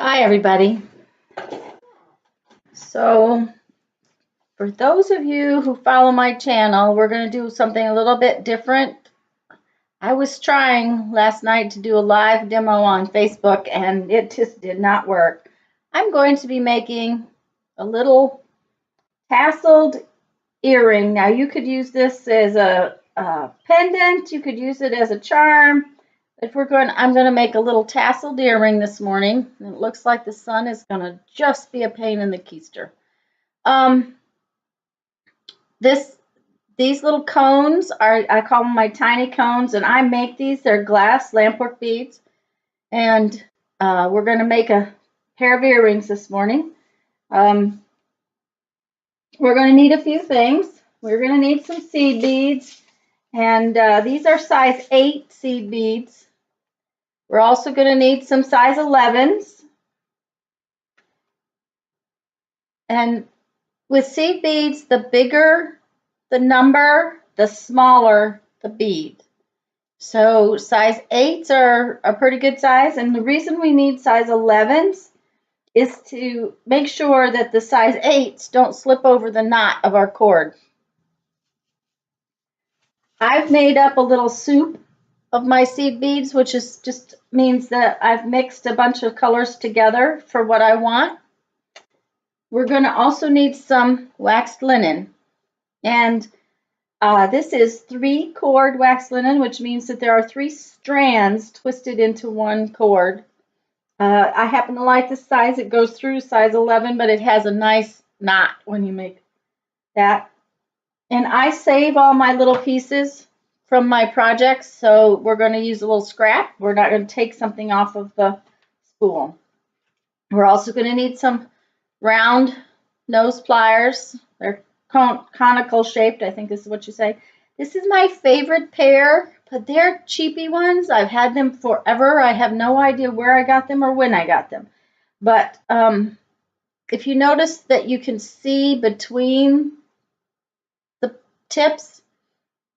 Hi, everybody. So, for those of you who follow my channel, we're going to do something a little bit different. I was trying last night to do a live demo on Facebook, and it just did not work. I'm going to be making a little tasseled earring. Now, you could use this as a pendant. You could use it as a charm. I'm going to make a little tasseled earring this morning. And it looks like the sun is going to just be a pain in the keister. These little cones I call them my tiny cones, and I make these. They're glass lampwork beads, and we're going to make a pair of earrings this morning. We're going to need a few things. We're going to need some seed beads, and these are size 8 seed beads. We're also going to need some size 11s. And with seed beads, the bigger the number, the smaller the bead. So size 8s are a pretty good size, and the reason we need size 11s is to make sure that the size 8s don't slip over the knot of our cord. I've made up a little soup of my seed beads, which is just means that I've mixed a bunch of colors together for what I want. We're going to also need some waxed linen, and this is 3-cord waxed linen, which means that there are 3 strands twisted into one cord. I happen to like this size. It goes through size 11, but it has a nice knot when you make that. And I save all my little pieces from my projects, so we're going to use a little scrap. We're not going to take something off of the spool. We're also going to need some round nose pliers. They're conical shaped, I think this is what you say. This is my favorite pair, but they're cheapy ones. I've had them forever. I have no idea where I got them or when I got them. But if you notice that you can see between the tips,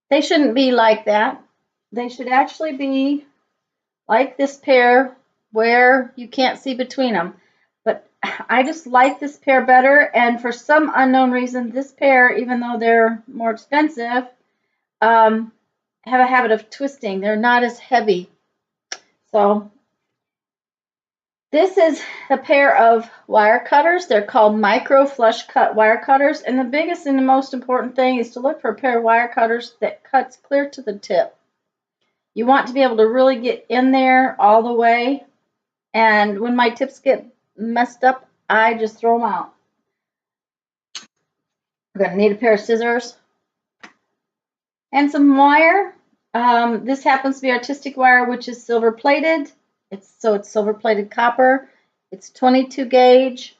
they shouldn't be like that. They should actually be like this pair where you can't see between them. But I just like this pair better, and for some unknown reason, this pair, even though they're more expensive, have a habit of twisting. They're not as heavy. So this is a pair of wire cutters. They're called micro flush cut wire cutters, and the biggest and the most important thing is to look for a pair of wire cutters that cuts clear to the tip. You want to be able to really get in there all the way, and when my tips get messed up, I just throw them out. We're going to need a pair of scissors and some wire. This happens to be artistic wire, which is silver plated. It's silver plated copper. It's 22 gauge.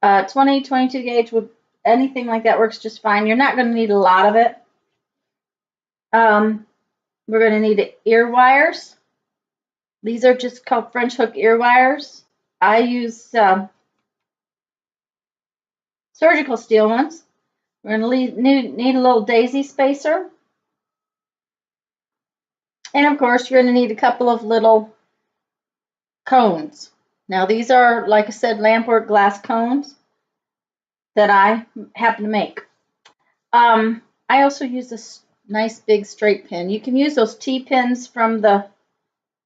22 gauge with anything like that works just fine. You're not going to need a lot of it. We're going to need ear wires. These are just called French hook ear wires. I use surgical steel ones. We're going to need a little daisy spacer. And of course, you're going to need a couple of little cones. Now, these are, like I said, lampwork glass cones that I happen to make. I also use this nice big straight pin. You can use those T-pins from the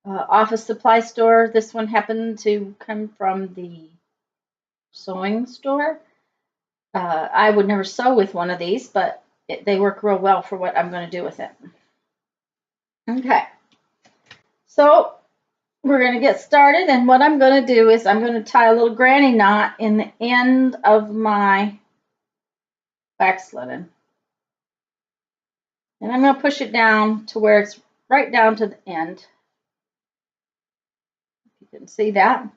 office supply store. This one happened to come from the sewing store. I would never sew with one of these, but they work real well for what I'm going to do with it. Okay, so we're going to get started, and what I'm going to do is I'm going to tie a little granny knot in the end of my wax linen. And I'm going to push it down to where it's right down to the end. You can see that.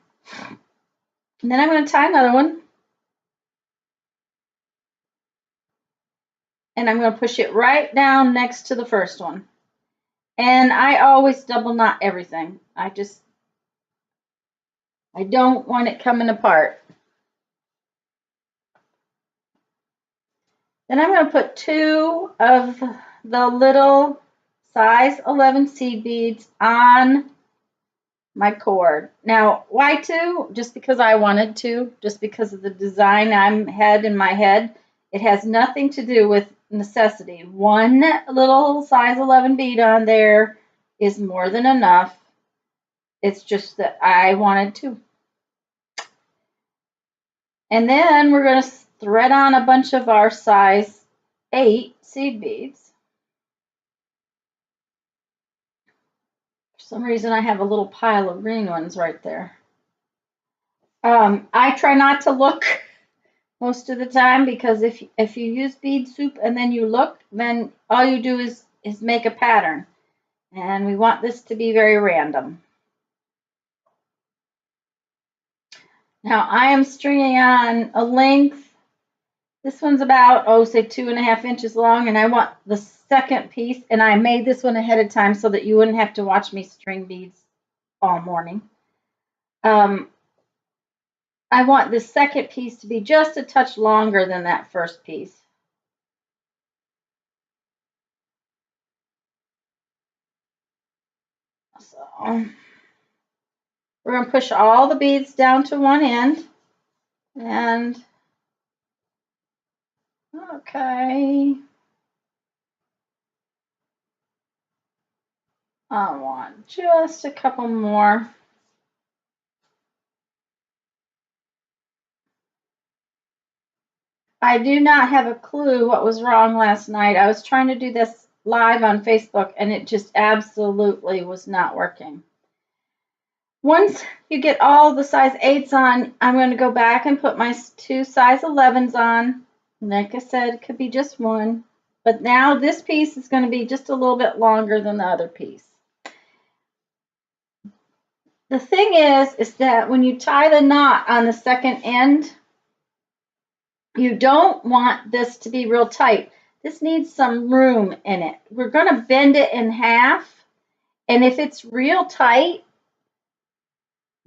And then I'm going to tie another one. And I'm going to push it right down next to the first one. And I always double knot everything. I don't want it coming apart. Then I'm going to put 2 of the little size 11 seed beads on my cord. Now, why two? Just because I wanted to, just because of the design I had in my head. It has nothing to do with necessity. One little size 11 bead on there is more than enough. It's just that I wanted to. And then we're going to thread on a bunch of our size 8 seed beads. For some reason, I have a little pile of green ones right there. I try not to look most of the time, because if you use bead soup and then you look, then all you do is make a pattern. And we want this to be very random. Now I am stringing on a length. This one's about, say 2.5 inches long, and I want the second piece, and I made this one ahead of time so that you wouldn't have to watch me string beads all morning. I want the second piece to be just a touch longer than that first piece. So we're going to push all the beads down to one end. And okay, I want just a couple more. I do not have a clue what was wrong last night. I was trying to do this live on Facebook, and it just absolutely was not working. Once you get all the size 8s on, I'm going to go back and put my 2 size 11s on. Like I said, it could be just one. But now this piece is going to be just a little bit longer than the other piece. The thing is that when you tie the knot on the second end, you don't want this to be real tight. This needs some room in it. We're going to bend it in half, and if it's real tight,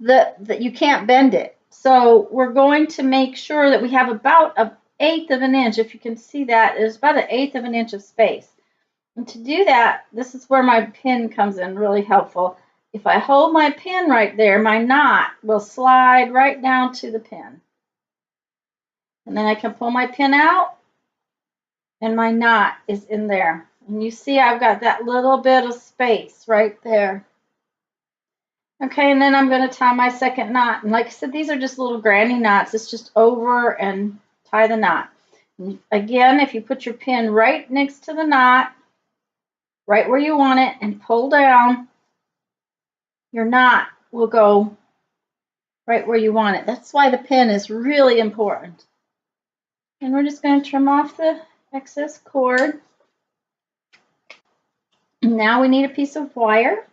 that you can't bend it. So we're going to make sure that we have about 1/8 of an inch. If you can see that, there's about 1/8 of an inch of space. And to do that, this is where my pin comes in really helpful. If I hold my pin right there, my knot will slide right down to the pin. And then I can pull my pin out, and my knot is in there. And you see I've got that little bit of space right there. Okay, and then I'm going to tie my second knot. And like I said, these are just little granny knots. It's just over and tie the knot. And again, if you put your pin right next to the knot, right where you want it, and pull down, your knot will go right where you want it. That's why the pin is really important. And we're just going to trim off the excess cord. Now we need a piece of wire.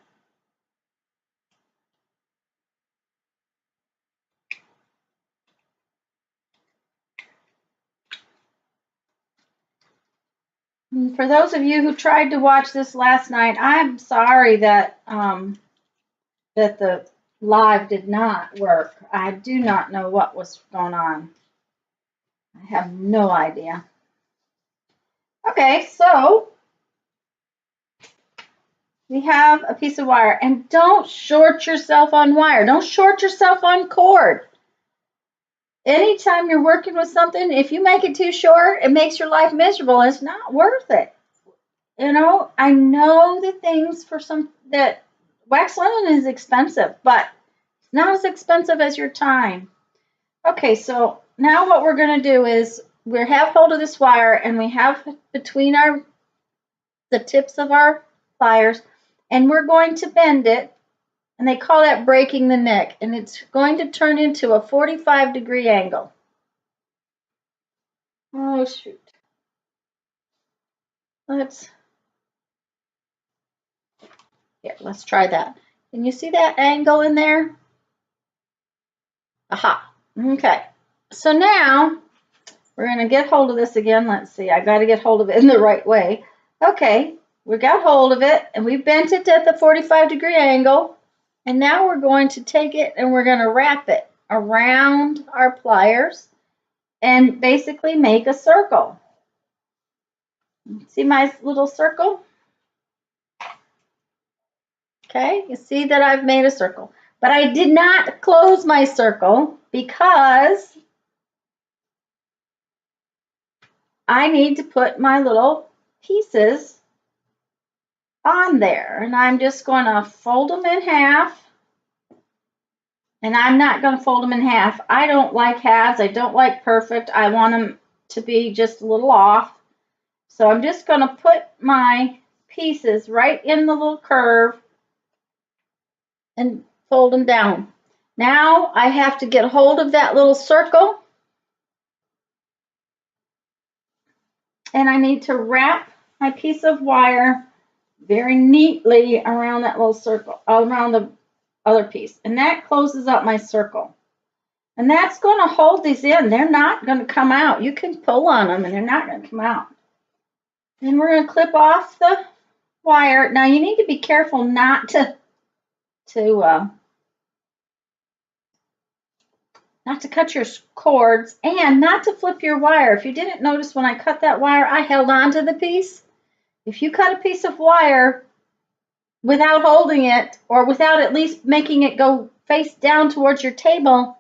And for those of you who tried to watch this last night, I'm sorry that that the live did not work. I do not know what was going on. I have no idea. Okay, so we have a piece of wire, and don't short yourself on wire. Don't short yourself on cord. Anytime you're working with something, if you make it too short, it makes your life miserable, and it's not worth it. You know, I know the things for some that wax linen is expensive, but it's not as expensive as your time. Okay, so now what we're going to do is we have hold of this wire, and we have between the tips of our pliers, and we're going to bend it, and they call that breaking the neck, and it's going to turn into a 45-degree angle. Oh, shoot. Let's try that. Can you see that angle in there? Aha. Okay. So now we're going to get hold of this again. Let's see. I got to get hold of it in the right way. Okay. We got hold of it, and we bent it at the 45-degree angle. And now we're going to take it, and we're going to wrap it around our pliers and basically make a circle. See my little circle? Okay, you see that I've made a circle. But I did not close my circle because I need to put my little pieces on there. And I'm just going to fold them in half. And I'm not going to fold them in half. I don't like halves. I don't like perfect. I want them to be just a little off. So I'm just going to put my pieces right in the little curve and fold them down. Now I have to get a hold of that little circle. And I need to wrap my piece of wire very neatly around that little circle, around the other piece. And that closes up my circle. And that's going to hold these in. They're not going to come out. You can pull on them and they're not going to come out. And we're going to clip off the wire. Now you need to be careful not to cut your cords and not to flip your wire. If you didn't notice when I cut that wire, I held on to the piece. If you cut a piece of wire without holding it or without at least making it go face down towards your table,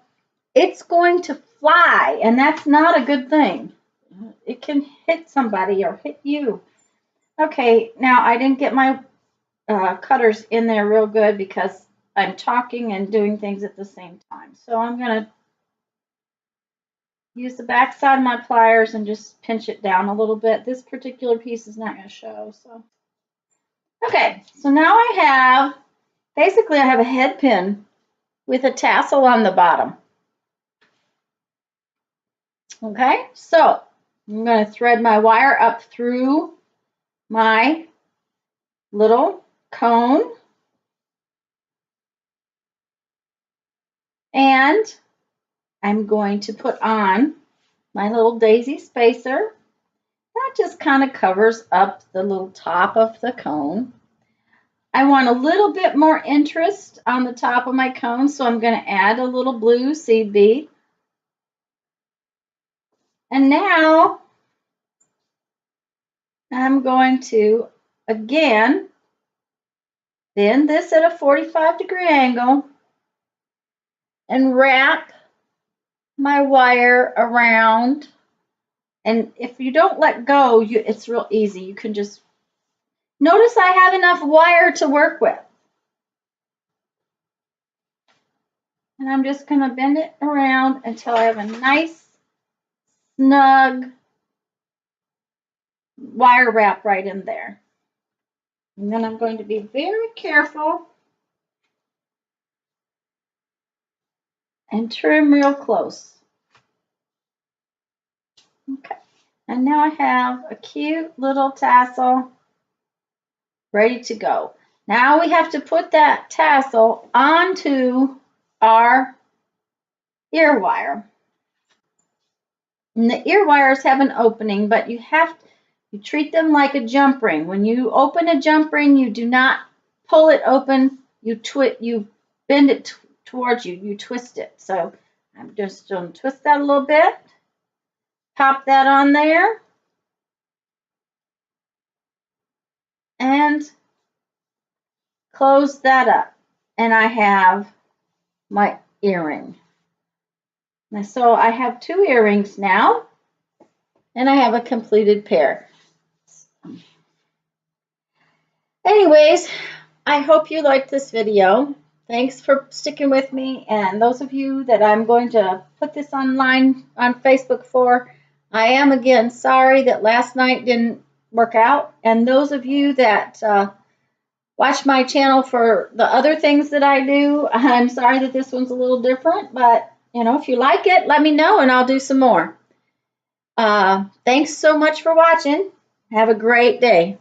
it's going to fly, and that's not a good thing. It can hit somebody or hit you. Okay, now I didn't get my cutters in there real good because I'm talking and doing things at the same time. So I'm going to use the back side of my pliers and just pinch it down a little bit. This particular piece is not going to show. So, okay, so now I have a head pin with a tassel on the bottom. Okay, so I'm going to thread my wire up through my little cone. And I'm going to put on my little daisy spacer. That just kind of covers up the little top of the cone. I want a little bit more interest on the top of my cone, so I'm going to add a little blue seed bead. And now I'm going to, again, bend this at a 45-degree angle and wrap my wire around. And if you don't let go, it's real easy. You can just notice I have enough wire to work with. And I'm just going to bend it around until I have a nice, snug wire wrap right in there. And then I'm going to be very careful and trim real close. Okay. And now I have a cute little tassel ready to go. Now we have to put that tassel onto our ear wire. And the ear wires have an opening, but you treat them like a jump ring. When you open a jump ring, you do not pull it open. You bend it towards you. You twist it. So I'm just going to twist that a little bit. Pop that on there. And close that up. And I have my earring. And so I have 2 earrings now. And I have a completed pair. Anyways, I hope you liked this video. Thanks for sticking with me. And those of you that I'm going to put this online on Facebook for, I am again sorry that last night didn't work out. And those of you that watch my channel for the other things that I do, I'm sorry that this one's a little different. But, you know, if you like it, let me know and I'll do some more. Thanks so much for watching. Have a great day.